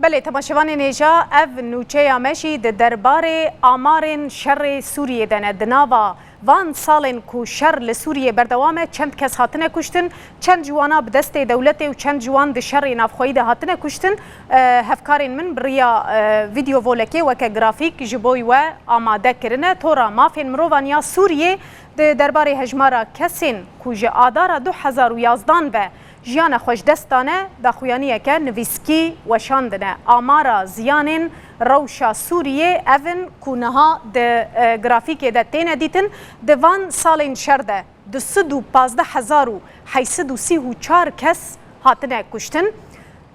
بله تماشاوان نیجا اف نوچه مشی د دربار آمارن شر سوریه دنه دناوا وان سالن کو شر لسوریه بردوامه چند کس هاتنه کشتن چند جوانا به دست دولت و چند جوان د شر نافخوی ده هاتنه کشتن هفکارین من بریا ویدیو ولکه وک گرافیک جبوی و آماده کرنه تورا مافین مروانیا سوریه د دربار هجمارا کسین کو ج آدارا 2011 و جیان خوش دستانه داخویانیه که نویسکی وشاندنه آمارا زیانین روشا سوریه اون کونها ده گرافیک ده تینه دیتن دوان سالین شرده ده 115,834 کس هاتنه کشتن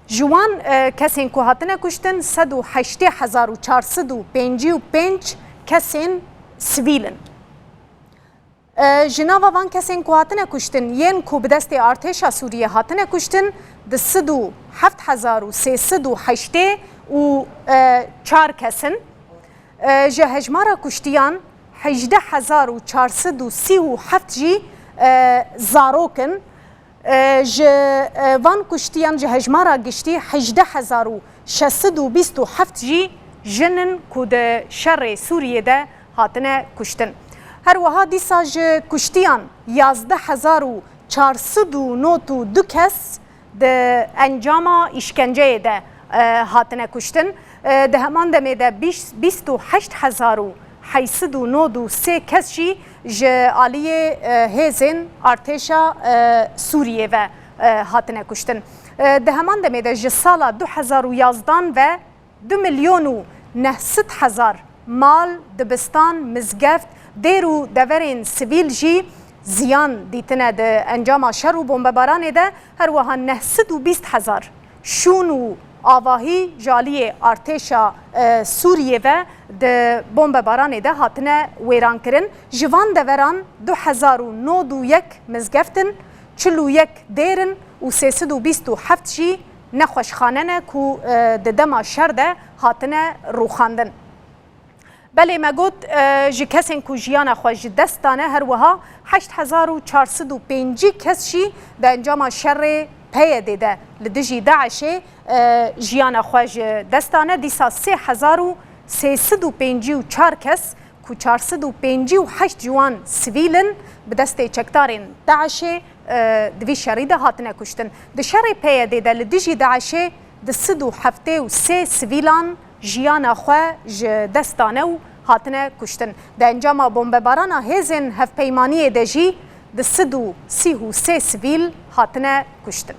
جوان کسین که هاتنه کشتن 108,455 کسین سویلن جناوا وان کسین که هاتنه کشتن ین که به دست ارتشا سوریه هاتنه کشتن ده 107,384 کسن جه هجمارا کشتیان 18,437 جی زاروکن جه وان کشتیان جه هجمارا گشتی 18,627 جی جنن که ده شر سوریه ده هاتنه کشتن هر وها دیسا جه کشتیان 11,492 کس ده انجام اشکنجه ده هاتنه کشتن ده همان دمه ده 28,893 کس جی جه آلیه هیزن ارتشا سوریه و هاتنه کشتن ده همان دمه ده جه سالا 2011 و 2,900,000 مال دبستان مزگفت دیرو دورین سویل جی زیان دیتنه ده انجام شر و بمباران ده هر وها 920,000 شون و آواهی جالی ارتشا سوریه و ده بمباران ده هاتنه ویران کرن جوان دوران 2091 مزگفتن 41 دیرن و 327 جی نخوشخانه که ده دما شر ده هاتنه روخاندن بله مگود جی کسین کو جیانا خوش دستانه هر وها 8,405 کس شی ده انجام شر پیه دیده لدجی داعش جیانا خوش دستانه دیسا 3,354 کس کو 458 جوان سویلن به دست چکتارین داعش دوی شری ده هاتنه کشتن ده شر پیه دیده لدجی داعش ده 173 سویلان جیانا خواه دستانه و هاتنه کشتن ده انجام بمباران هیزن هف پیمانی ده جی ده 133 سویل هاتنه کشتن